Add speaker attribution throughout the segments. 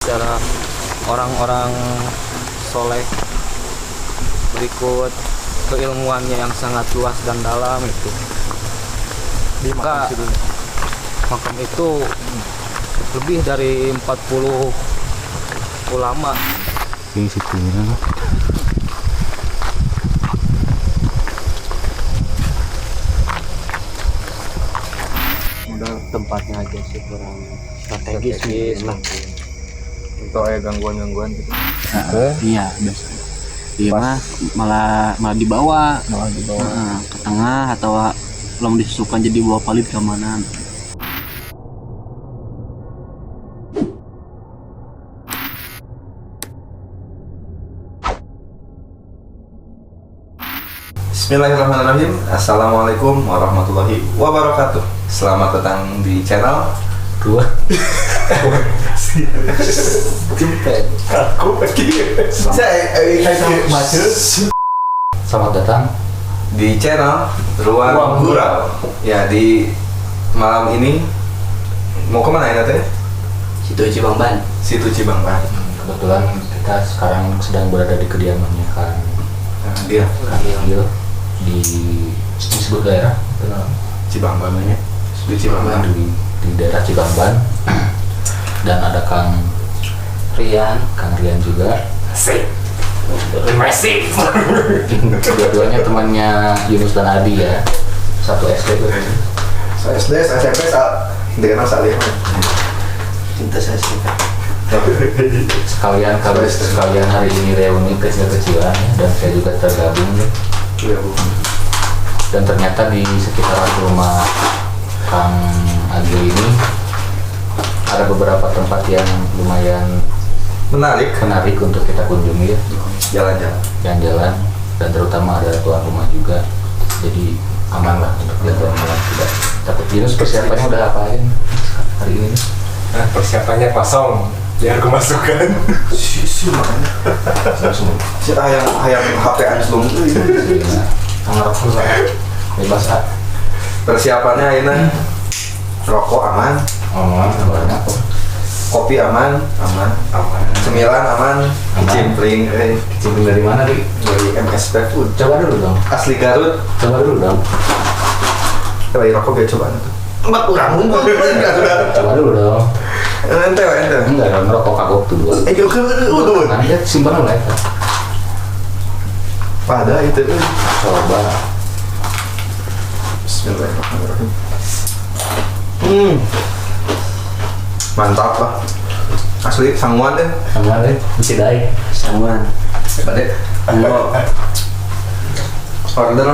Speaker 1: sejarah orang-orang soleh, berikut keilmuannya yang sangat luas dan dalam itu.
Speaker 2: Di makam sini.
Speaker 1: Makam itu lebih dari 40 ulama.
Speaker 3: Ini situnya.
Speaker 2: Udah
Speaker 1: Tempatnya aja sih kurang
Speaker 2: strategis lah. Untuk gangguan-gangguan gitu.
Speaker 3: Iya, biasa. Iya mah malah dibawa ke tengah atau belum disusukan jadi bawa palit ke mana.
Speaker 4: Bismillahirrahmanirrahim. Assalamualaikum warahmatullahi wabarakatuh. Selamat datang di channel
Speaker 1: dua. Selamat datang
Speaker 4: di channel Ruang Gurau. Ya, di malam ini mau kemana ya teh?
Speaker 1: Situ Cibangban.
Speaker 4: Situ Cibangban.
Speaker 1: Kebetulan kita sekarang sedang berada di kediamannya kan
Speaker 4: Dia
Speaker 1: Kamil di disebut daerah
Speaker 4: Cibangban ya. Di Cibangban.
Speaker 1: di daerah Cibangban. Dan ada Kang Rian juga.
Speaker 4: Masif.
Speaker 1: Dua-duanya temannya Yunus dan Adi ya. Satu SD tuh.
Speaker 4: Saya SD, saya SMP, dengan salih.
Speaker 1: Cinta saya sih. Sekalian hari ini reuni kecil-kecilan ya, dan saya juga tergabung ya.
Speaker 4: Iya, Bu.
Speaker 1: Dan ternyata di sekitaran rumah Kang Adi ini ada beberapa tempat yang lumayan
Speaker 4: Menarik.
Speaker 1: untuk kita kunjungi ya.
Speaker 4: Jalan-jalan.
Speaker 1: Dan terutama ada tuan rumah juga, jadi aman lah untuk jalan-jalan. Tidak takut. Yunus, persiapannya udah apain hari ini?
Speaker 2: Nah, persiapannya kosong. Biar aku masukkan.
Speaker 4: Si makanya. Si ayam HP-an sebelum itu.
Speaker 1: Sangat bebas ah.
Speaker 4: Persiapannya ini rokok aman, kopi aman, cemilan aman, kicimpring,
Speaker 1: Kicimpring dari mana Dik?
Speaker 4: dari MSP Food,
Speaker 1: Coba dulu dong.
Speaker 4: asli Garut.
Speaker 1: Coba dulu dong.
Speaker 4: Dari rokok gak coba itu. 4 orang ngumpul enggak sudah.
Speaker 1: Coba dulu dong.
Speaker 4: Ente.
Speaker 1: Enggak dong, ngerokok kagok tuh dua.
Speaker 4: Tuh.
Speaker 1: Nanti simpan lah ya.
Speaker 4: Pada itu.
Speaker 1: Coba.
Speaker 4: Bismillahirrahmanirrahim. Mantap lah. Asli sangguan deh.
Speaker 1: Sama deh, bisa dai. Sama.
Speaker 4: Pada order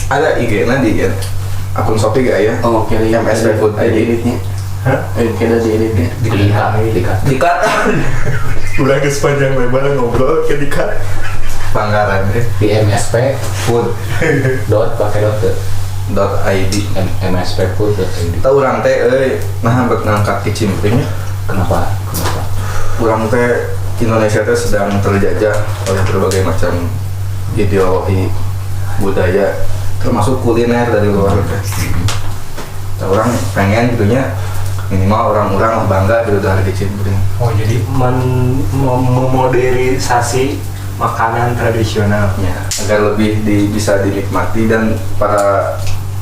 Speaker 4: ada IG-nya di akun Shopee gak ya?
Speaker 3: Oh, oke ya.
Speaker 4: MSP Food
Speaker 3: Ada
Speaker 4: ID.
Speaker 3: editnya. Kira di editnya.
Speaker 4: Dikat.
Speaker 2: Udah ke sepanjang lebar ngobrol ke dikat.
Speaker 4: Panggaran deh.
Speaker 1: Di MSP Food pakai
Speaker 4: .id.
Speaker 1: MSP Food.id.
Speaker 4: Tahu orang teh nah buat ngangkat kicimpring.
Speaker 1: Kenapa?
Speaker 4: Orang teh Indonesia teh sedang terjajah oleh berbagai macam ideologi budaya termasuk kuliner dari luar teh. Orang pengen gitunya minimal orang-orang bangga gitu dari kicimpring.
Speaker 2: Oh, jadi memodernisasi makanan tradisional.
Speaker 4: Ya, agar lebih bisa dinikmati dan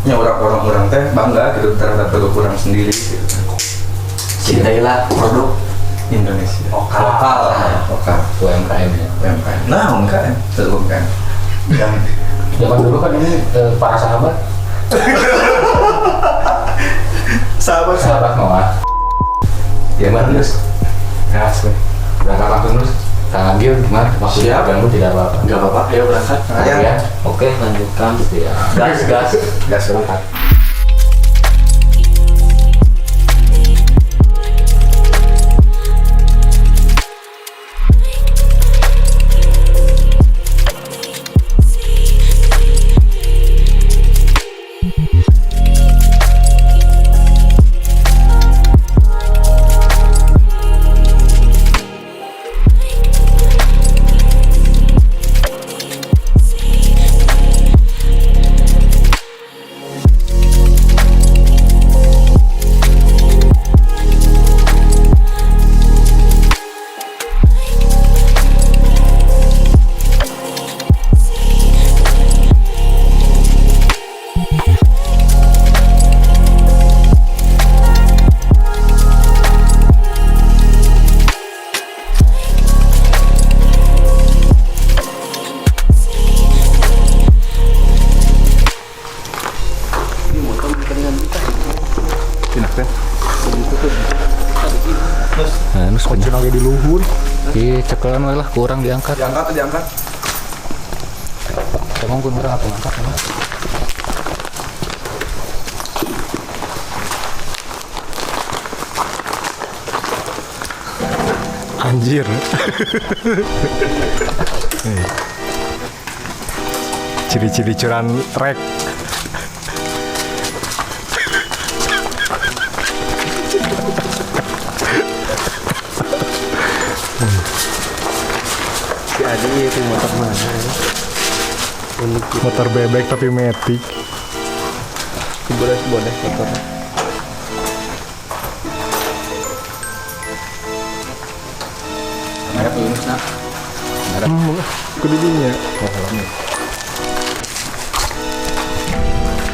Speaker 4: orang-orang teh bangga gitu terhadap produk orang sendiri gitu.
Speaker 3: Cintailah produk
Speaker 4: Indonesia.
Speaker 2: Lokal.
Speaker 1: UMKM ya.
Speaker 4: UMKM. Nah, UMKM, betul UMKM.
Speaker 1: Yang zaman dulu kan ini para sahabat
Speaker 4: Sahabat
Speaker 1: Noah. Gimana terus?
Speaker 2: Gas,
Speaker 1: Berangkat langsung terus. Kang Agil gimana? Waktu
Speaker 4: Siap.
Speaker 1: ganggu tidak apa-apa.
Speaker 4: Gak apa-apa, ayo berangkat.
Speaker 1: Ya. Oke, lanjutkan. Ya. Gas.
Speaker 4: Gas
Speaker 1: Berangkat. Anu
Speaker 2: Kunci lagi di luhur.
Speaker 1: Iya, cekelan we lah kurang diangkat.
Speaker 4: Diangkat.
Speaker 1: Emang kurang apa ngangkat emang?
Speaker 2: Anjir. Ciri-ciri curan rek.
Speaker 3: Jadi itu motor mana? Unik
Speaker 2: Motor bebek tapi metik.
Speaker 3: bodas motor.
Speaker 1: Ada tuh Yunus nak.
Speaker 2: Kudidinya.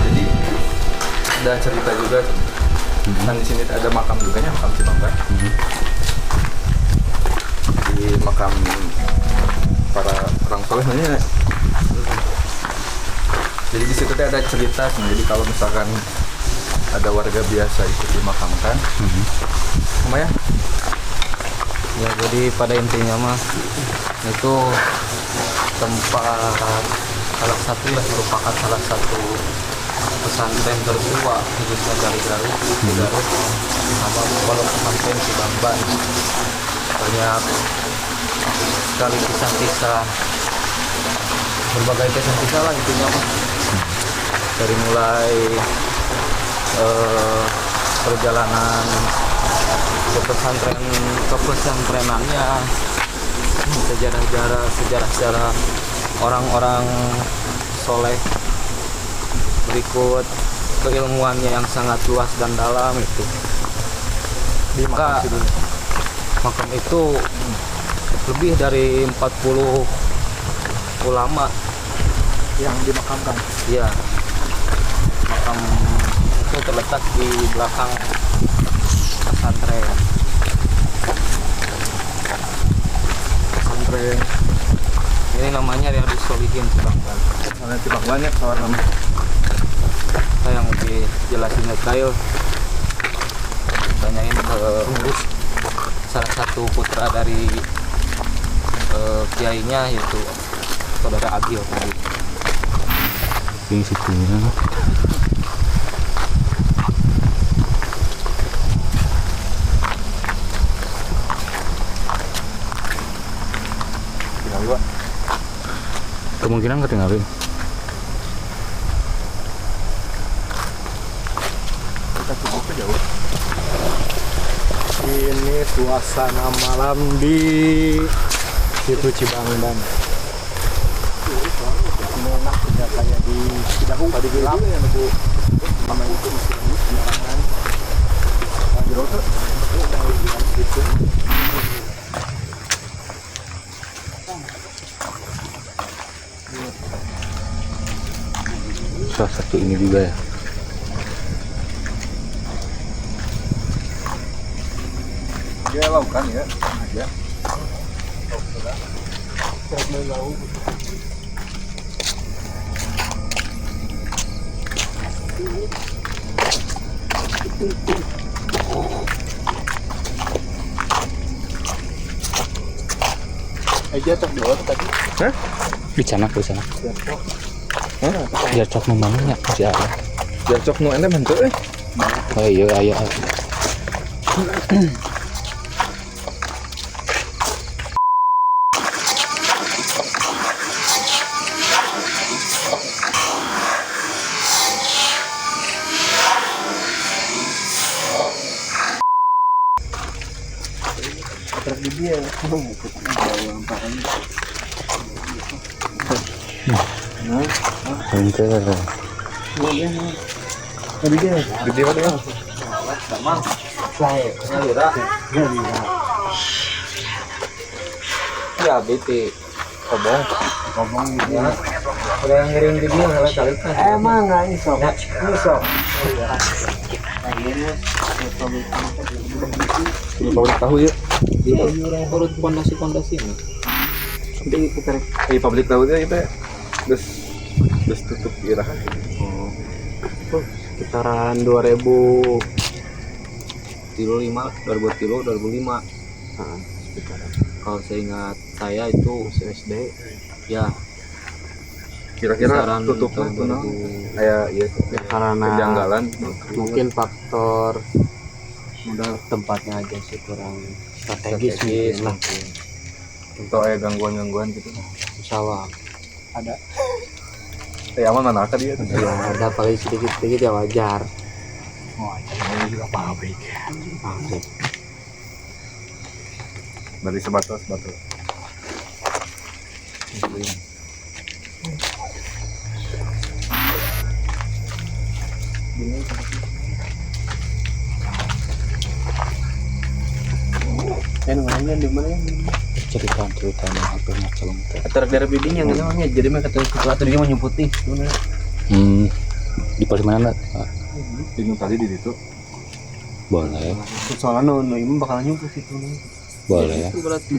Speaker 4: Jadi ada cerita juga. Kan di sini ada makam juga nya, makam Cibangban. Di makam para orang soleh namanya. Jadi di situ ada cerita. Jadi kalau misalkan ada warga biasa ikut dimakamkan, lumayan.
Speaker 3: Ya jadi pada intinya mah itu tempat merupakan salah satu pesantren tertua khususnya dari Garut sama pondok pesantren Cibangban. Banyak sekali kisah-kisah, berbagai kisah-kisah lah intinya mah. Dari mulai perjalanan ke pesantrenannya, sejarah orang-orang soleh, berikut keilmuannya yang sangat luas dan dalam itu.
Speaker 4: Di makam
Speaker 3: Maka makam itu lebih dari 40 ulama
Speaker 4: yang dimakamkan.
Speaker 3: ya. Makam itu terletak di belakang pesantren. Ini namanya Riyadus Sholihin Cibangban.
Speaker 4: Karena Cibangban ya kawan nama.
Speaker 3: Saya yang lebih jelasin detail, tanyain ke salah satu putra dari kiainya, yaitu saudara Agil tadi.
Speaker 1: Ini situnya. Kemungkinan ketinggalin.
Speaker 2: Kita cukup ke jauh. Ini suasana malam di situ Cibangban. Enak tidak kayak di Cidahu tadi bilang ya Bu. Nama itu masih sembarangan. Jero tuh. Gitu.
Speaker 1: Salah satu ini juga ya.
Speaker 4: Dia laukan ya. Aja.
Speaker 2: Aja tak dua tadi.
Speaker 4: Hah?
Speaker 1: Di sana. Biar cok namanya masih ada.
Speaker 4: Biar cok nu ente bentuk
Speaker 1: Oh iya aya. Ente.
Speaker 4: Gede banget ya.
Speaker 3: Ya BT kobong ya. Udah yang ngirim di dia nggak kali kan.
Speaker 5: Emang nggak iso. Iso.
Speaker 4: Pabrik tahu ya.
Speaker 3: Iya, orang urut pondasi ini.
Speaker 5: Jadi putar.
Speaker 4: Pabrik tahu ya kita. Terus tutup kira.
Speaker 5: Sekitaran 2005.
Speaker 3: 2005 Kalau seingat saya itu SD ya
Speaker 4: Kira-kira
Speaker 3: kisaran
Speaker 4: tutupnya
Speaker 3: tahun
Speaker 4: tuh nah,
Speaker 3: 2000.
Speaker 4: kayak iya
Speaker 3: Ya, karena
Speaker 4: kejanggalan.
Speaker 3: mungkin faktor modal tempatnya aja sih kurang strategis mungkin lah.
Speaker 4: Atau ada gangguan-gangguan gitu.
Speaker 3: Insya Allah
Speaker 5: Ada.
Speaker 4: Aman mana kan dia?
Speaker 3: ya ada paling sedikit-sedikit ya wajar.
Speaker 5: Oh, ini juga pabrik.
Speaker 3: Pabrik.
Speaker 4: Dari sebatas.
Speaker 5: Namanya di mana?
Speaker 1: Cerita-ceritanya apa macam itu.
Speaker 3: Atar daerah bidding yang namanya jadi mah kata sesuatu dia mau putih sebenarnya.
Speaker 1: Di pos mana nak?
Speaker 4: Bingung tadi di situ.
Speaker 1: Boleh,
Speaker 3: Soalnya no imam bakalan nyumput itu nih.
Speaker 1: boleh ya.
Speaker 3: Itu berarti.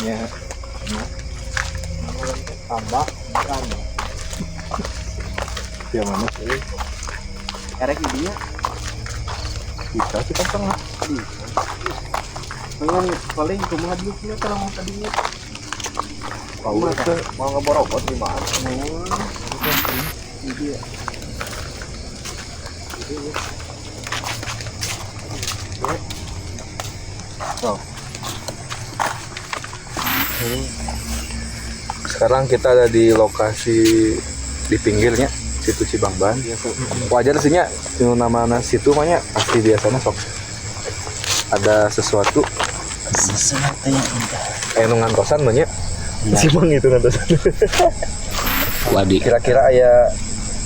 Speaker 4: Ya.
Speaker 5: Tambah kan.
Speaker 4: Ya mana sih?
Speaker 5: Erek idinya.
Speaker 4: Bisa kita tengah.
Speaker 5: Pengen paling cuma dulu punya kalau mau tadinya.
Speaker 4: Tahu itu mau ngeborokot di mana?
Speaker 5: Iya.
Speaker 4: Sekarang kita ada di lokasi di pinggirnya situ Cibangban. Wajar sih nya nama situ mah pasti biasanya sok ada sesuatu
Speaker 3: yang indah.
Speaker 4: nu ngantosan mah nya. Cibang itu ngantosan.
Speaker 1: Wadi.
Speaker 4: Kira-kira aya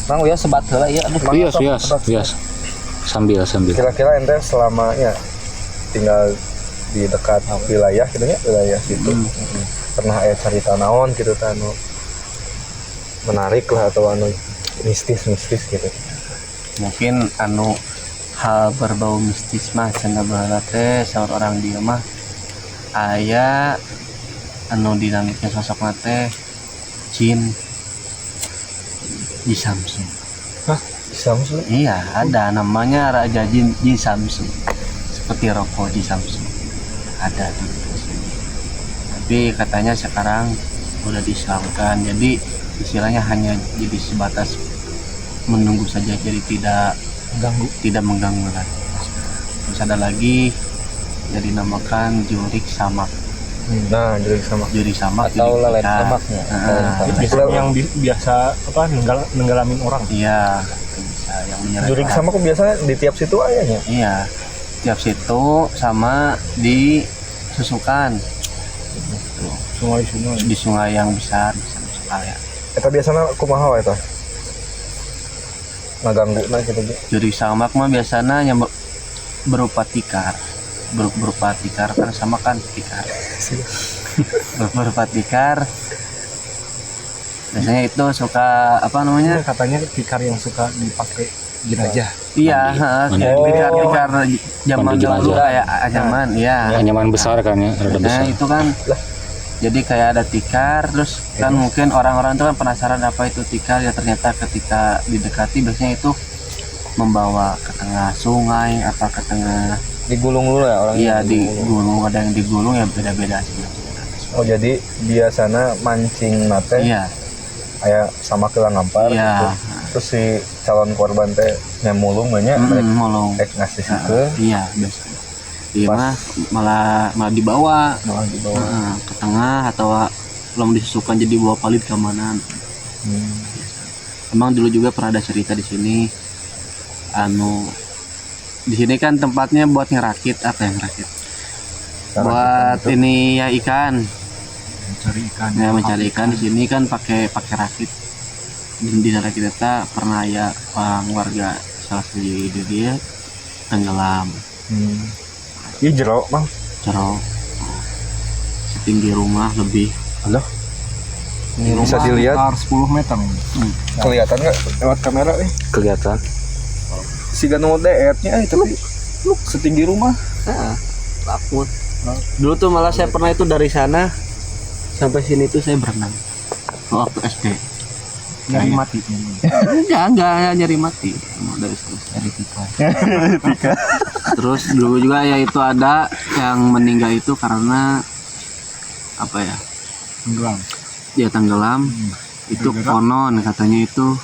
Speaker 3: Mang ya sebat heula ya aduh.
Speaker 1: Yes. Sambil.
Speaker 4: kira-kira ente selamanya tinggal di dekat wilayah gitu ya, wilayah situ. Pernah aya cerita naon gitu anu menarik lah atau anu mistis gitu.
Speaker 3: Mungkin anu hal berbau mistis mah cenah baheula teh saur orang dia mah aya anu dinamiknya sosokna teh jin Ji Samsu.
Speaker 4: Samsu
Speaker 3: Iya, ada namanya Raja Jin Ji Samsu. Seperti rokok Ji Samsu. Ada di sini. Tapi katanya sekarang udah diislamkan. Jadi istilahnya hanya jadi sebatas menunggu saja, jadi tidak mengganggu lagi. Terus ada lagi yang dinamakan jurik samak.
Speaker 4: nah jadi sama
Speaker 3: Juri samak
Speaker 4: atau
Speaker 3: jurik
Speaker 4: lalat
Speaker 3: ikan.
Speaker 4: samaknya.
Speaker 5: Biasanya yang biasa apa nenggalamin orang.
Speaker 3: Iya, itu bisa yang menyerang.
Speaker 4: Jurik samak kok biasanya di tiap situ ayahnya.
Speaker 3: Iya, tiap situ sama di susukan
Speaker 5: Sungai.
Speaker 3: di sungai yang besar bisa masuk area.
Speaker 4: Eta biasanya kumaha wae eta? Ngaganggu gitu.
Speaker 3: Juri samak mah biasanya yang berupa tikar, berupa tikar kan sama kan tikar. Berupa tikar. Biasanya itu suka apa namanya?
Speaker 5: Katanya tikar yang suka dipakai jenazah.
Speaker 3: Iya, tikar zaman
Speaker 1: Mandi
Speaker 3: dulu
Speaker 1: jenazah.
Speaker 3: kayak zaman, iya.
Speaker 1: Anyaman besar kan ya, rada
Speaker 3: Nah
Speaker 1: besar.
Speaker 3: itu kan jadi kayak ada tikar, terus kan mungkin orang-orang itu kan penasaran apa itu tikar, ya ternyata ketika didekati biasanya itu membawa ke tengah sungai apa ke tengah,
Speaker 4: Digulung dulu ya orang.
Speaker 3: iya digulung, ada yang digulung ya beda-beda sih.
Speaker 4: Oh jadi biasanya mancing nate
Speaker 3: Iya,
Speaker 4: aya sama kelang ngampar
Speaker 3: iya,
Speaker 4: gitu. Terus si calon korban teh nyemulung banyak
Speaker 3: molong,
Speaker 4: ngasih sikeun.
Speaker 3: iya biasanya. Iya mah malah dibawa ke tengah atau belum disusukan jadi bawa palit keamanan. Emang dulu juga pernah ada cerita di sini. Di sini kan tempatnya buat ngerakit, apa yang ngerakit? Buat ini ya ikan.
Speaker 5: Mencari ikan.
Speaker 3: Ya mencari ikan di sini kan pakai rakit. Di rakit itu pernah ya warga salah satu dia tenggelam.
Speaker 4: Iya jero mang.
Speaker 3: Cerok. tinggi rumah lebih.
Speaker 4: Halo,
Speaker 3: Tinggi
Speaker 4: bisa
Speaker 3: rumah
Speaker 4: dilihat
Speaker 2: sekitar 10 meter ini.
Speaker 4: kelihatan nggak lewat kamera
Speaker 1: Kelihatan.
Speaker 4: si ganu deetnya tapi setinggi rumah.
Speaker 3: Takut. Dulu tuh malah saya pernah itu dari sana sampai sini tuh saya berenang waktu SD.
Speaker 2: Nyari mati.
Speaker 3: enggak nyari mati. Emang dari situ nyari tika. Terus dulu juga ya itu ada yang meninggal itu karena apa ya?
Speaker 2: Tenggelam.
Speaker 3: Dia tenggelam. Itu konon katanya itu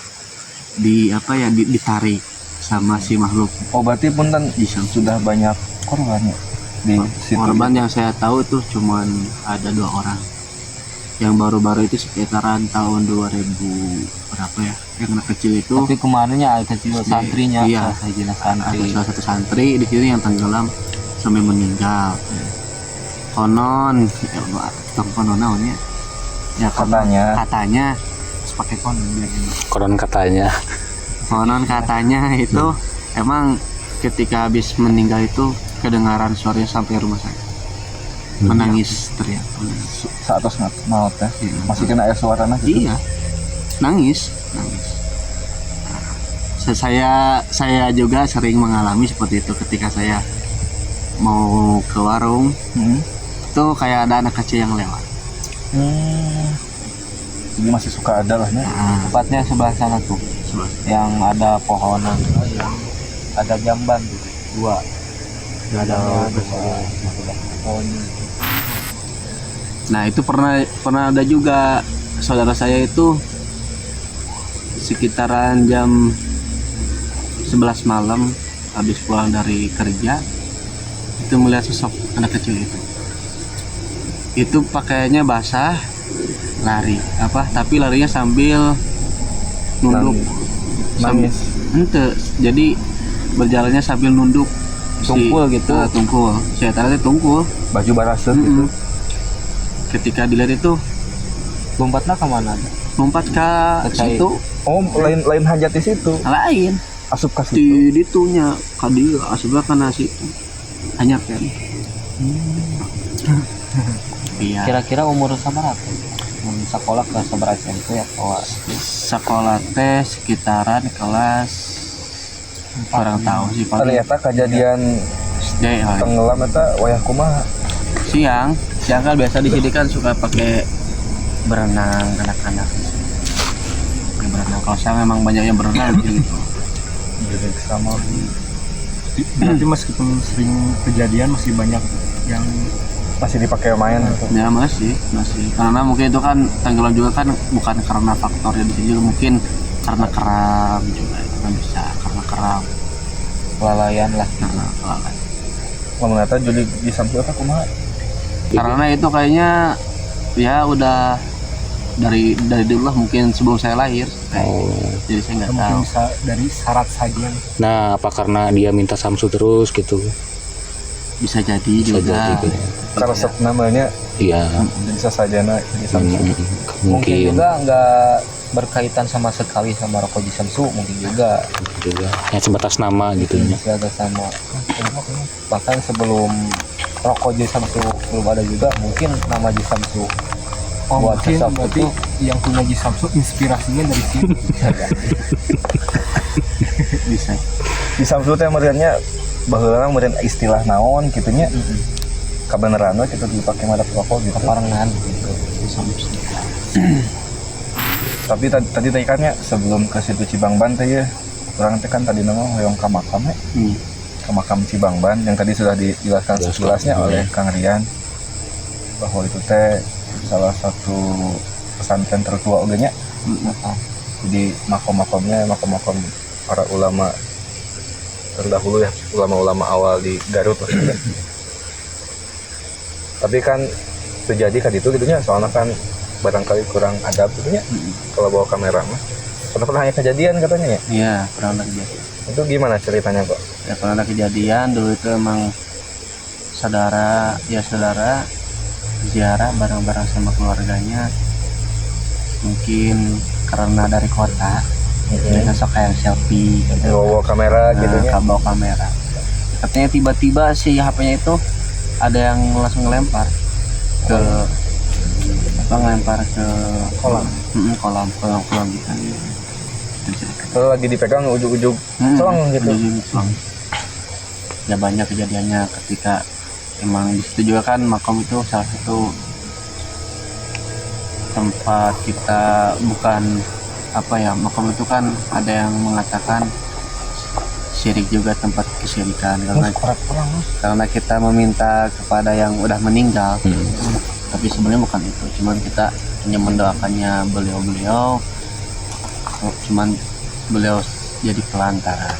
Speaker 3: di apa ya ditarik sama si makhluk.
Speaker 4: Oh berarti punten sudah banyak korbannya di situ.
Speaker 3: Korban yang saya tahu itu cuman ada 2 orang. Yang baru-baru itu sekitaran tahun 2000 berapa ya? Yang anak kecil itu.
Speaker 6: Tapi kemarinnya ada kecil santrinya,
Speaker 3: Iya.
Speaker 6: santri.
Speaker 3: Ada salah satu santri di sini yang tenggelam sampai meninggal. Konon, konon naonnya? Ya katanya terus pakai konon dia ini.
Speaker 1: Konon katanya.
Speaker 3: Konon katanya itu emang ketika habis meninggal itu kedengaran suaranya sampai rumah sakit. Menangis teriak.
Speaker 4: Saat tos maut teh masih kena air suarana gitu.
Speaker 3: Iya. Nangis. Saya juga sering mengalami seperti itu ketika saya mau ke warung. Itu kayak ada anak kecil yang lewat.
Speaker 4: Jadi masih suka ada lah nya.
Speaker 6: Tepatnya sebelah sana tuh, yang ada pohonan, yang ada jamban tuh, 2. Ada pohon.
Speaker 3: Nah itu pernah ada juga saudara saya itu sekitaran jam 11 malam habis pulang dari kerja itu melihat sosok anak kecil itu pakaiannya basah lari tapi larinya sambil nunduk
Speaker 4: Nangis.
Speaker 3: ente jadi berjalannya sambil nunduk
Speaker 6: Tungkul gitu.
Speaker 3: Tungkul saya tahu tungkul
Speaker 4: Baju baraseut gitu.
Speaker 3: ketika dilihat itu
Speaker 6: Lompatnya kemana?
Speaker 3: lompat ke
Speaker 6: Kecai.
Speaker 3: situ
Speaker 4: Oh lain hajat di situ.
Speaker 3: lain
Speaker 4: Asup ke situ.
Speaker 3: di ditunya kadi asupnya kana situ hanya kan iya
Speaker 6: Kira-kira umur sabaraha? Sekolah kelas sabaraha SMP atau
Speaker 3: sekolah teh sekitaran kelas kurang tahu sih paling
Speaker 4: Ternyata kejadian
Speaker 3: SD
Speaker 4: tenggelam eta wayah kumaha.
Speaker 3: siang kan biasa di sini kan suka pakai berenang anak-anak pakai berenang kalau saya memang banyak yang berenang di sini
Speaker 4: Jadi sama
Speaker 2: Berarti meskipun sering kejadian masih banyak yang
Speaker 4: masih dipakai main gitu.
Speaker 3: ya masih karena mungkin itu kan tenggelam juga kan bukan karena faktornya di sini juga mungkin karena keram juga itu kan bisa karena keram
Speaker 6: kelalaian lah.
Speaker 3: karena kelalaian.
Speaker 4: Ngomong eta jadi di sampul eta kumaha?
Speaker 3: Karena itu kayaknya ya udah dari dulu lah mungkin sebelum saya lahir jadi saya nggak tahu
Speaker 2: mungkin bisa dari syarat sajian.
Speaker 1: Nah, apa karena dia minta samsu terus gitu?
Speaker 3: bisa jadi
Speaker 1: Bisa
Speaker 3: juga
Speaker 1: jadi gitu.
Speaker 4: Resep namanya
Speaker 1: Iya.
Speaker 4: bisa sajana di sampul.
Speaker 6: Mungkin
Speaker 1: Mungkin
Speaker 6: juga nggak berkaitan sama sekali sama rokok Jisamsu, mungkin juga
Speaker 1: juga. Hanya sebatas nama gitu ya.
Speaker 6: bisa ada sama. Bahkan sebelum rokok Jisamsu belum ada juga, mungkin nama Jisamsu
Speaker 2: Oh
Speaker 6: buat
Speaker 2: mungkin
Speaker 6: sesuatu
Speaker 2: berarti
Speaker 6: itu
Speaker 2: yang punya Jisamsu inspirasinya dari sini.
Speaker 3: bisa
Speaker 4: Di sampul teh meureunnya baheula meureun istilah naon kitunya. Kabeneran we kitu dipake madak rokok gitu.
Speaker 6: keparengan gitu.
Speaker 4: Tapi tadi kan ya sebelum ke situ Cibangban teh ya, orang teh kan tadi nama hoyong ka makam ya, ke makam Cibangban yang tadi sudah dijelaskan sejelasnya oleh Kang Rian bahwa itu teh salah satu pesantren tertua oge nya. Jadi makom-makomnya makom-makom para ulama terdahulu ya, ulama-ulama awal di Garut lah. Tapi kan terjadi kan itu gitunya soalnya kan barangkali kurang adab gitu ya kalau bawa kamera mah. Pernah kejadian katanya ya?
Speaker 3: iya pernah ada kejadian
Speaker 4: Itu gimana ceritanya kok?
Speaker 3: ya pernah ada kejadian dulu itu emang saudara ziarah bareng-bareng sama keluarganya mungkin karena dari kota biasa sok kayak selfie gitu.
Speaker 4: Bawa kamera gitu ya?
Speaker 3: Bawa kamera katanya tiba-tiba si HP-nya itu ada yang langsung ngelempar ke lempar ke
Speaker 6: Kolam.
Speaker 3: kolam kita.
Speaker 2: Kalau lagi dipegang ujung-ujung selang gitu.
Speaker 3: Selang. Ya banyak kejadiannya ketika emang di situ juga kan makam itu salah satu tempat kita bukan apa ya, makam itu kan ada yang mengatakan syirik juga, tempat kesyirikan karena kita meminta kepada yang udah meninggal. Tapi sebenarnya bukan itu, cuman kita hanya mendoakannya beliau cuman beliau jadi pelantara.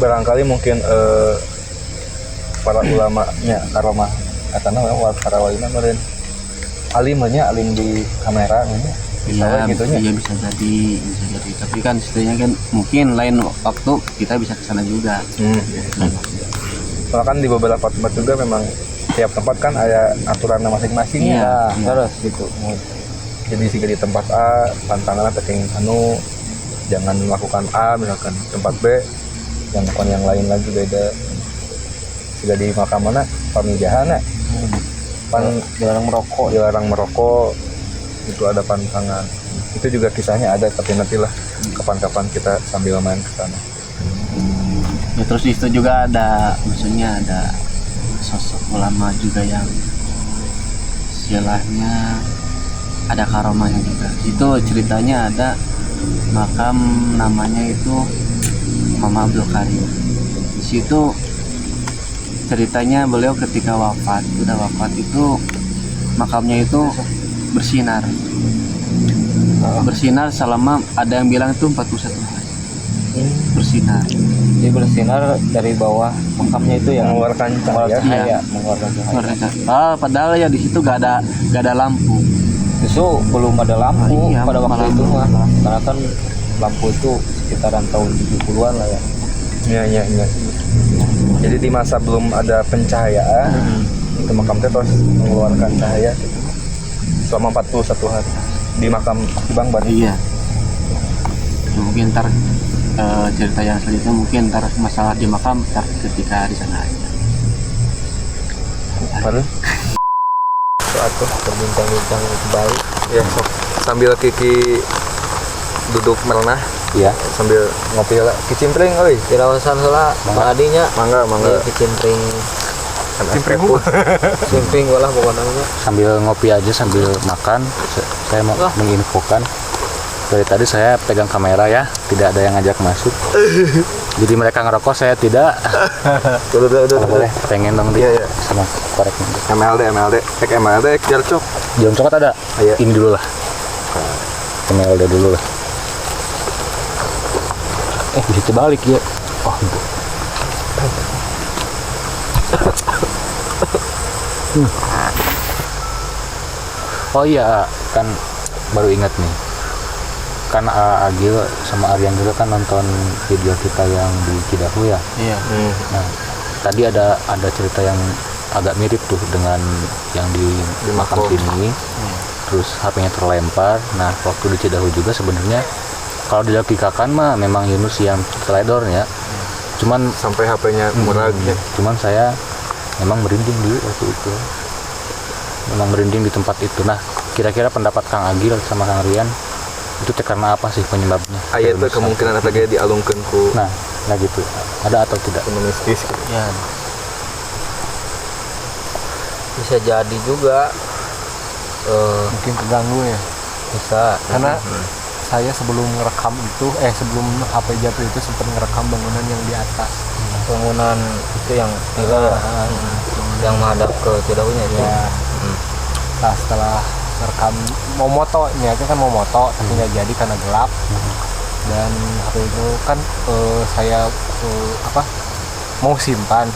Speaker 2: Barangkali mungkin para ulamanya karomah katanya para walina meureun alim di kamera
Speaker 3: Iya,
Speaker 2: gitunya.
Speaker 3: iya bisa jadi. Tapi kan istilahnya kan mungkin lain waktu kita bisa ke sana juga.
Speaker 2: Soalnya kan di beberapa tempat juga memang tiap tempat kan ada aturannya masing-masing.
Speaker 3: Iya, iya.
Speaker 2: Terus gitu. Jadi jika di tempat A pantangannya penting jangan melakukan A, misalkan tempat B yang bukan yang lain lagi beda. Jika di makam mana pamijahana dilarang merokok itu ada pantangan. Itu juga kisahnya ada, tapi nantilah kapan-kapan kita sambil main ke sana.
Speaker 3: Ya, terus di situ juga ada, maksudnya ada sosok ulama juga yang istilahnya ada karomahnya juga. Itu ceritanya ada makam namanya itu Mama Abdul Karim. Di situ ceritanya beliau ketika udah wafat itu makamnya itu bersinar selama, ada yang bilang itu 41 hari bersinar.
Speaker 6: Jadi bersinar dari bawah makamnya itu ya,
Speaker 2: Mengeluarkan cahaya.
Speaker 6: mengeluarkan cahaya.
Speaker 3: Padahal ya di situ gak ada lampu.
Speaker 6: Justru belum ada lampu
Speaker 3: Iya,
Speaker 6: pada waktu
Speaker 3: malah
Speaker 6: itu
Speaker 3: belum.
Speaker 6: mah, karena kan lampu itu sekitaran tahun 70-an lah ya.
Speaker 2: Iya. Jadi di masa belum ada pencahayaan, itu makam teh terus mengeluarkan cahaya gitu. Selama 41 hari di makam Bang Ban.
Speaker 3: Iya. Ya, mungkin ntar cerita yang selanjutnya mungkin ntar masalah di makam ntar ketika di sana aja.
Speaker 2: Baru
Speaker 6: Suatu berbincang-bincang kembali.
Speaker 2: ya sok sambil Kiki duduk merenah
Speaker 1: Iya.
Speaker 2: sambil ngopi lah kicimpring euy.
Speaker 6: Dirawasan heula adinya.
Speaker 2: Mangga
Speaker 6: Iya, kicimpring. Kicimpring ulah pokoknya namanya.
Speaker 1: Sambil ngopi aja sambil makan, saya mau menginfokan. Dari tadi saya pegang kamera ya, tidak ada yang ngajak masuk. Jadi mereka ngerokok, saya tidak.
Speaker 2: Udah.
Speaker 1: Kalau boleh, pengen dong dia sama korek.
Speaker 2: MLD, jarcok.
Speaker 1: Jam coklat ada?
Speaker 2: Iya.
Speaker 1: Ini dulu lah. MLD dulu lah. Bisa terbalik ya. Oh, Oh iya, kan baru ingat nih. Kan Agil sama Aryan juga kan nonton video kita yang di Cidahu ya.
Speaker 3: Iya.
Speaker 1: Nah, tadi ada cerita yang agak mirip tuh dengan yang di makam sini. Terus HP-nya terlempar. Nah, waktu di Cidahu juga sebenarnya kalau dilogikakan mah memang Yunus yang teledornya. Cuman
Speaker 2: Sampai HP-nya murah gitu.
Speaker 1: cuman saya memang merinding di waktu itu. Memang merinding di tempat itu. Nah, kira-kira pendapat Kang Agil sama Kang Rian itu karena apa sih penyebabnya?
Speaker 2: Aya teh kemungkinan eta ge dialungkeun ku
Speaker 1: Nah gitu. Ada atau tidak?
Speaker 2: mistis gitu.
Speaker 3: Ya.
Speaker 6: Bisa jadi juga
Speaker 5: Mungkin keganggu ya.
Speaker 6: bisa
Speaker 5: Karena saya sebelum ngerekam itu, sebelum HP jatuh itu sempat ngerekam bangunan yang di atas.
Speaker 6: bangunan itu yang yang menghadap ke Cidahunya itu.
Speaker 5: Ya. Nah, setelah ngerekam mau moto, niatnya kan mau moto, tapi nggak jadi karena gelap. Dan HP itu kan saya mau simpan,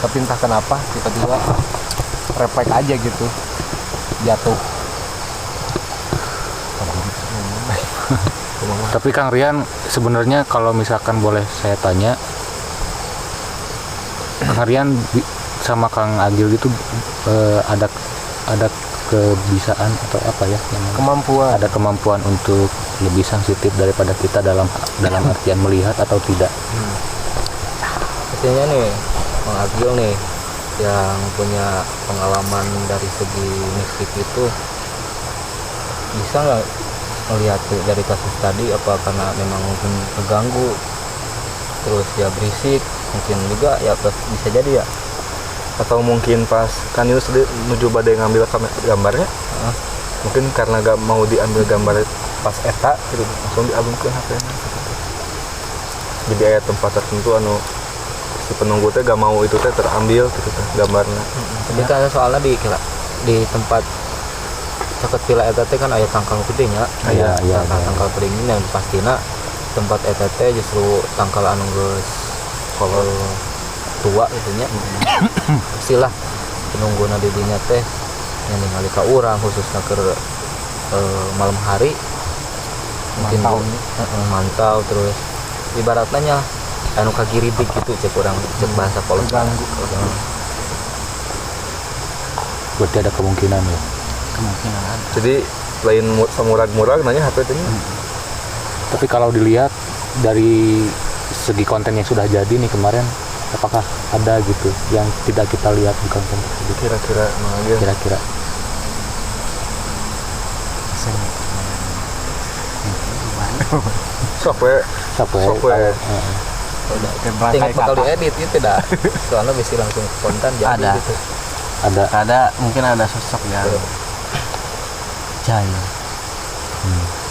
Speaker 5: tapi entah kenapa tiba-tiba refleks aja gitu jatuh.
Speaker 1: Tapi Kang Rian sebenarnya kalau misalkan boleh saya tanya, Kang Rian sama Kang Agil itu ada kebisaan atau apa ya namanya?
Speaker 5: Kemampuan.
Speaker 1: Ada kemampuan untuk lebih sensitif daripada kita dalam artian melihat atau tidak?
Speaker 6: Biasanya nih Bang Agil nih
Speaker 5: yang punya pengalaman dari segi mistik itu bisa nggak melihat dari kasus tadi, apa karena memang mungkin terganggu terus ya berisik, mungkin juga ya bisa jadi ya.
Speaker 2: Atau mungkin pas kan Yunus tadi menuju badai ngambil gambarnya, mungkin karena gak mau diambil gambar pas eta gitu langsung dialungkeun HP-nya gitu. Jadi aya tempat tertentu anu si penunggu teh gak mau itu teh terambil gitu teh gambarnya.
Speaker 5: Jadi kan soalnya di tempat caket villa eta teh kan aya tangkal gede nya.
Speaker 1: Iya,
Speaker 5: Tangkal gede yang pastina tempat eta teh justru tangkal anu geus kalau tua gitu nya. Pastilah penungguna di dinya teh yang ningali ka urang khususnya ke malam hari mungkin mantau terus ibaratnya anu kagiridik gitu cek orang cek bahasa polos ganggu.
Speaker 1: Berarti ada kemungkinan ya.
Speaker 3: Kemungkinan ada.
Speaker 2: Jadi lain semurag-murag nanya HP teh.
Speaker 1: Tapi kalau dilihat dari segi konten yang sudah jadi nih kemarin, apakah ada gitu yang tidak kita lihat di konten tersebut?
Speaker 2: Kira-kira
Speaker 1: Kira-kira
Speaker 2: sok we
Speaker 5: Tinggal bakal diedit itu dah. Soalnya bisa langsung spontan jadi
Speaker 3: Ada.
Speaker 5: gitu.
Speaker 1: ada
Speaker 3: Mungkin ada sosok yang jahil.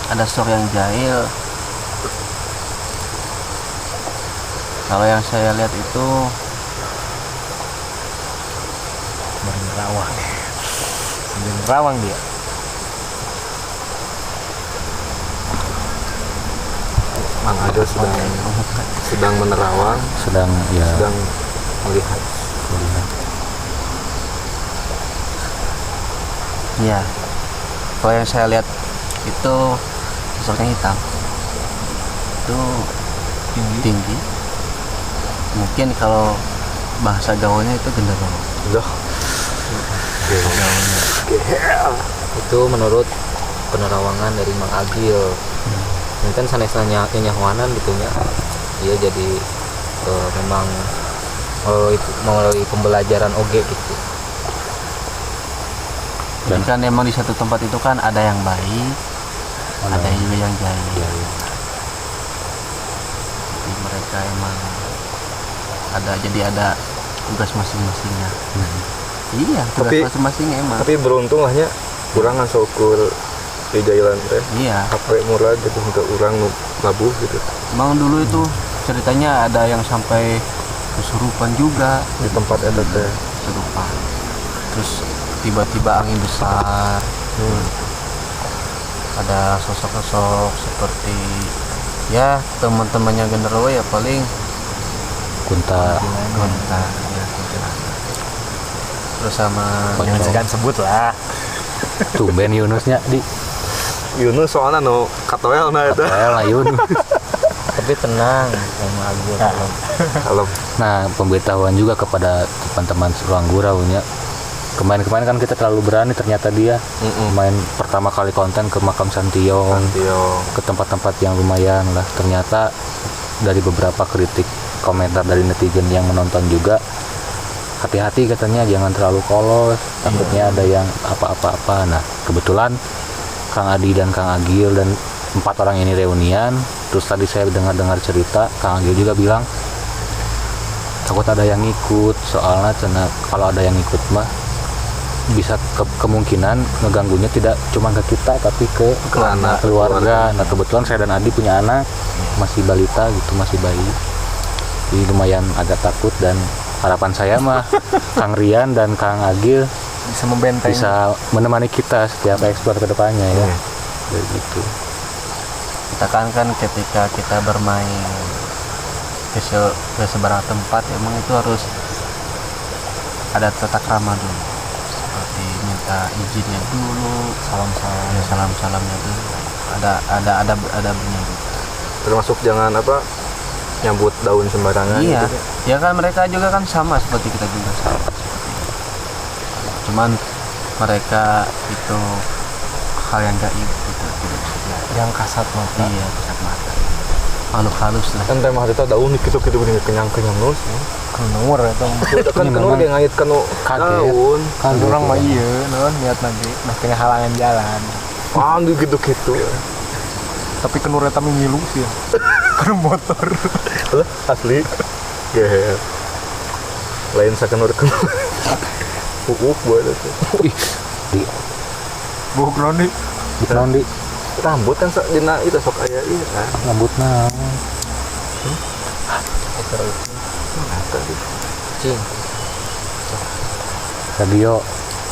Speaker 3: Ada sosok yang jahil. Kalau yang saya lihat itu
Speaker 5: Rawang dia.
Speaker 2: Mang Adel sedang menerawang,
Speaker 1: sedang
Speaker 2: melihat.
Speaker 3: Iya. Kalau yang saya lihat itu sosoknya hitam. Itu tinggi. Mungkin kalau bahasa gaulnya itu genderuwo.
Speaker 2: Loh.
Speaker 5: Itu menurut penerawangan dari Mang Agil. Ini kan sanesna nyahuanan gitu nya. Dia jadi memang melalui pembelajaran oge gitu.
Speaker 3: Jadi kan emang di satu tempat itu kan ada yang baik, ada juga yang jahil. Jadi mereka emang ada tugas masing-masingnya. Iya, tugas masing-masingnya emang.
Speaker 2: Tapi beruntung lahnya kurang ukur di jalan teh.
Speaker 3: Iya.
Speaker 2: HP murah gitu untuk orang labuh gitu.
Speaker 3: Emang dulu itu ceritanya ada yang sampai kesurupan juga
Speaker 2: Di tempat eta teh.
Speaker 3: kesurupan. Terus tiba-tiba angin besar. Ada sosok-sosok seperti ya teman-temannya genderuwo ya paling
Speaker 1: Kunta.
Speaker 3: ya, terus sama
Speaker 1: Jangan
Speaker 5: Segan sebut lah.
Speaker 1: Tumben Yunusnya di
Speaker 2: Yunus soalnya no katoel na eta.
Speaker 1: lah Yun.
Speaker 5: Tapi tenang Mang Agil.
Speaker 2: Kalau
Speaker 1: Nah, pemberitahuan juga kepada teman-teman ruang gurau nya. Kemarin kan kita terlalu berani, ternyata dia main pertama kali konten ke makam Santiong, ke tempat-tempat yang lumayan lah. Ternyata dari beberapa kritik komentar dari netizen yang menonton juga, hati-hati katanya, jangan terlalu polos, takutnya ada yang apa-apa-apa. Nah, kebetulan Kang Adi dan Kang Agil dan 4 orang ini reunian. Terus tadi saya dengar cerita Kang Agil juga bilang takut ada yang ikut, soalnya kalau ada yang ikut mah bisa kemungkinan ngeganggunya tidak cuma ke kita tapi ke
Speaker 2: anak,
Speaker 1: keluarga. Nah, kebetulan saya dan Adi punya anak masih balita gitu, masih bayi, jadi lumayan agak takut. Dan harapan saya mah Kang Rian dan Kang Agil
Speaker 5: Bisa membenteng.
Speaker 1: bisa menemani kita setiap eksplor ke depannya ya. Kayak gitu.
Speaker 3: kita kan ketika kita bermain ke seberapa tempat emang itu harus ada tata krama dulu, seperti minta izinnya dulu, salamnya dulu, ada bunyi dulu.
Speaker 2: termasuk jangan nyambut daun sembarangan
Speaker 3: Iya,
Speaker 2: gitu.
Speaker 3: ya kan mereka juga kan sama seperti kita juga sama seperti itu. Cuman mereka itu hal yang gaib gitu, tidak bisa
Speaker 5: Yang kasat mata.
Speaker 3: iya kasat mata. makhluk halus lah.
Speaker 2: kan tema itu ada unik gitu gini kenyang nus
Speaker 5: kan nomor itu
Speaker 2: udah kan kenur dia ngait kanu
Speaker 1: Kaget.
Speaker 2: daun
Speaker 5: kan orang mah iya non niat nanti nah kena halangan jalan
Speaker 2: gitu
Speaker 5: tapi kenur eta ngilu sih ya kan motor
Speaker 2: lah asli gehe lain sakenur buat itu
Speaker 1: Ih, di
Speaker 5: buk noni
Speaker 1: naon di
Speaker 2: rambut kan dina itu sok aya iya kan
Speaker 1: rambutna
Speaker 5: cing
Speaker 1: radio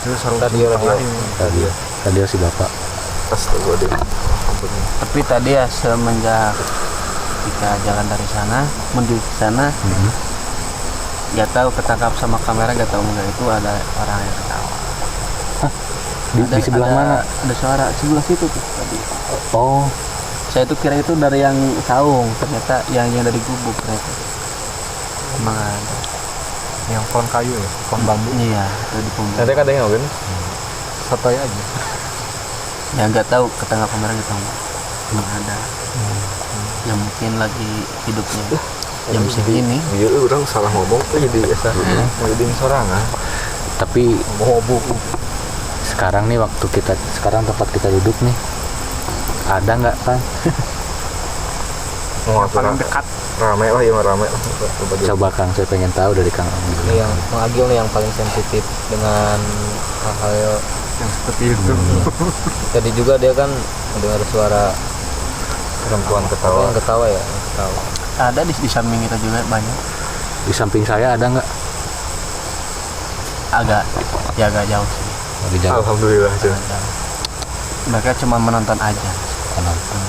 Speaker 5: terus radio
Speaker 1: radio si bapak
Speaker 2: astagfirullah
Speaker 3: Tapi tadi ya semenjak kita jalan dari sana menuju ke sana, nggak tahu ketangkap sama kamera, nggak tahu enggak itu ada orang yang ketawa.
Speaker 1: di sebelah mana?
Speaker 3: Ada suara sebelah situ tuh tadi.
Speaker 1: Oh,
Speaker 3: Saya tuh kira itu dari yang saung, ternyata yang dari gubuk ternyata. Emang ada.
Speaker 5: yang pohon kayu ya pohon bambu
Speaker 3: Iya, dari punggung.
Speaker 2: nanti kadang kan
Speaker 5: sotoy aja
Speaker 3: Ya nggak tahu ketangkap kamera nggak tahu. Emang ada. Yang mungkin lagi hidupnya jam segini.
Speaker 2: iya orang salah ngomong jadi biasa jadi sorangan
Speaker 1: tapi
Speaker 5: mau buk
Speaker 1: sekarang nih waktu kita sekarang tempat kita duduk nih ada nggak kan?
Speaker 2: mau
Speaker 5: paling dekat
Speaker 2: rame lah ya rame lah
Speaker 1: Coba Kang, saya pengen tahu dari Kang Om dulu.
Speaker 6: Ini yang Bang Agil nih yang paling sensitif dengan hal-hal
Speaker 5: yang seperti itu
Speaker 6: tadi juga dia kan mendengar suara
Speaker 2: perempuan
Speaker 6: apa
Speaker 2: ketawa
Speaker 6: yang ketawa ya yang ketawa.
Speaker 3: Ada di samping kita juga banyak.
Speaker 1: Di samping saya ada nggak?
Speaker 3: Agak jauh sih.
Speaker 1: Di jauh.
Speaker 2: alhamdulillah aja
Speaker 3: Mereka cuma menonton aja.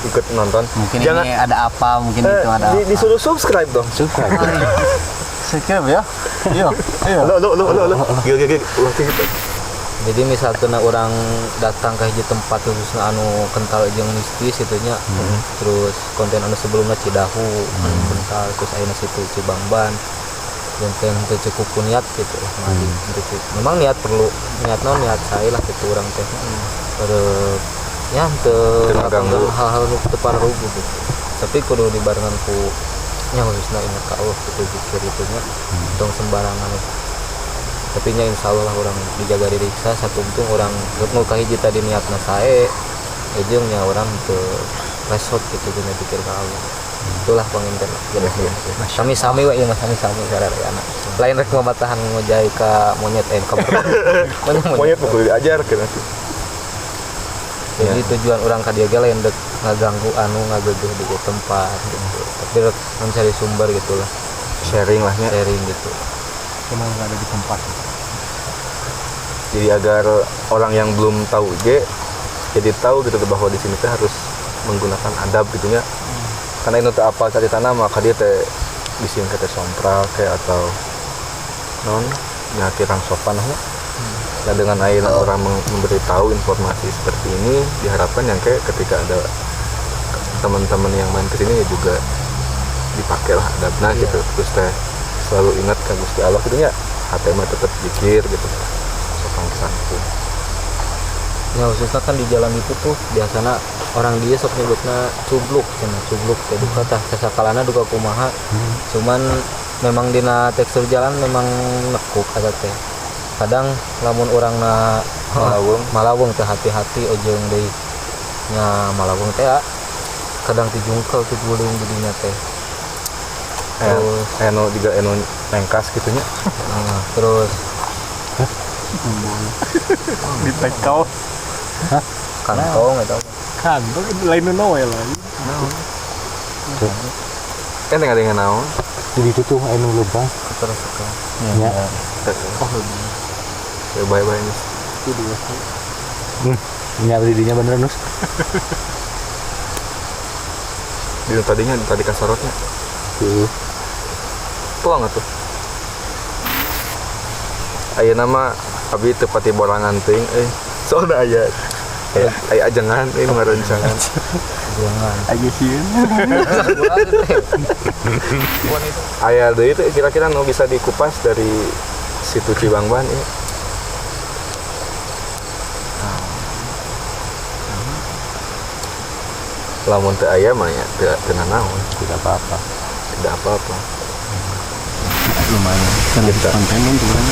Speaker 2: ikut nonton
Speaker 3: Mungkin
Speaker 2: jangan
Speaker 3: ini ada apa, mungkin itu ada apa.
Speaker 2: disuruh subscribe dong
Speaker 1: Suka.
Speaker 3: Subscribe ya. Iya.
Speaker 2: lo gil gitu
Speaker 6: Jadi misalkan orang datang ke hiji tempat khususnya anu kental jeung mistis itunya terus konten anu sebelumnya Cidahu anu kental terus ayeuna situ Cibangban yang teu cukup niat gitu memang niat perlu niat saya lah gitu orang teh ya teu
Speaker 2: ngaganggu.
Speaker 6: hal-hal nu teu parugu gitu tapi kudu dibarengan ku nya khususnya ingat ka Allah gitu zikir itunya tong sembarangan tapi nya insyaallah orang dijaga diri saya satu untung orang nu ka hiji tadi niatna sae jeung nya orang teu resot gitu guna pikir ka Allah itulah penginten kami sami we ieu mah sami sarayana lain rek ngobatahan ngojai ka monyet ka
Speaker 2: monyet kudu diajar ke nanti
Speaker 6: jadi tujuan orang ka dieu ge lain dek ngaganggu anu ngageueuh di tempat gitu tapi rek mencari sumber gitulah
Speaker 2: sharing lah nya
Speaker 6: sharing gitu
Speaker 5: cuma nggak ada di tempat
Speaker 2: jadi agar orang yang belum tahu jadi tahu gitu bahwa di sini teh harus menggunakan adab gitunya karena itu teh apa cari tanah maka dia teh disini teh sompral kayak atau non nyaki rang sopan lah nah dengan orang memberitahu informasi seperti ini diharapkan yang kayak ketika ada teman-teman yang main kesini ya juga dipakai lah adabnya gitu terus teh selalu ingat kan Gusti Allah gitunya hati mah tetap zikir gitu sopan santun
Speaker 6: ya khususnya kan di jalan itu tuh biasanya orang dia sok nyebutnya cubluk jadi kata sasakalana duka kumaha cuman memang dina tekstur jalan memang nekuk kata teh kadang lamun orang na malawung teh hati-hati ojeng deui nya malawung teh kadang dijungkel tuh guling didinya teh terus
Speaker 2: eno juga eno nengkas gitunya
Speaker 6: terus
Speaker 5: di tekau
Speaker 6: kantong atau
Speaker 5: kantong itu lain noel lagi
Speaker 2: kan ada yang naon
Speaker 1: Jadi itu tuh anu lubang.
Speaker 6: terus
Speaker 1: Ya.
Speaker 2: ya bye-bye nih
Speaker 1: Nya didinya bener nus.
Speaker 2: tadi kasorotnya
Speaker 1: Tuh.
Speaker 2: pulang atuh aya nama abi tepati borangan teuing soalnya aya ajangan nu ngarencangan
Speaker 6: jangan
Speaker 3: Aja sih.
Speaker 2: aya deui teh kira-kira nu bisa dikupas dari situ Cibangban ya lamun teu aya mah ya teu nanaon,
Speaker 1: tidak apa-apa.
Speaker 2: tidak apa-apa.
Speaker 3: lumayan kan
Speaker 2: Kita.
Speaker 3: konten untuk orang.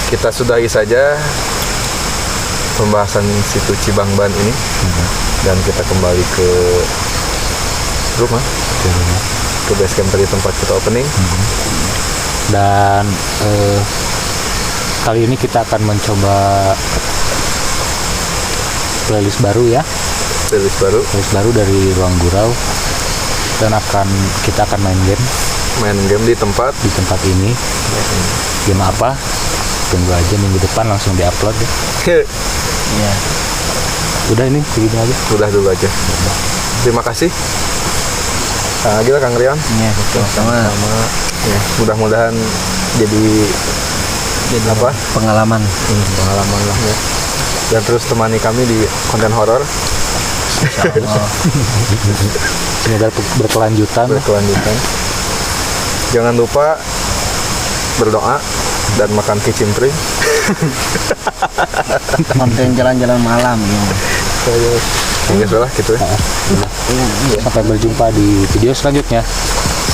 Speaker 2: Kita sudahi saja pembahasan situ Cibangban ini dan kita kembali ke rumah, ke base camp tadi tempat kita opening.
Speaker 1: Dan kali ini kita akan mencoba playlist baru ya,
Speaker 2: Playlist baru,
Speaker 1: playlist baru dari Ruang Gurau. Dan kita akan main
Speaker 2: main game di tempat.
Speaker 1: ini. Game apa? Tunggu aja minggu depan langsung diupload ya.
Speaker 3: Iya.
Speaker 1: Udah ini segini aja.
Speaker 2: Udah dulu aja. Terima kasih. Kang Agil, Kang Rian.
Speaker 3: Iya, betul. Sama
Speaker 2: Ya, mudah-mudahan jadi apa?
Speaker 3: pengalaman.
Speaker 2: Pengalaman lah ya. Dan terus temani kami di konten horor
Speaker 3: Oh,
Speaker 1: Semoga berkelanjutan.
Speaker 2: berkelanjutan. Jangan lupa berdoa dan makan kicimpring.
Speaker 3: konten jalan-jalan malam ya.
Speaker 2: Ingat lah gitu ya.
Speaker 1: Sampai berjumpa di video selanjutnya.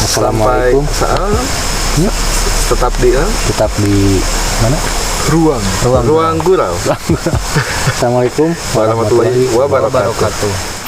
Speaker 1: Assalamualaikum.
Speaker 2: Tetap di
Speaker 1: Tetap di mana?
Speaker 2: ruang gurau.
Speaker 1: Assalamualaikum
Speaker 2: Warahmatullahi wabarakatuh.
Speaker 6: wabarakatuh.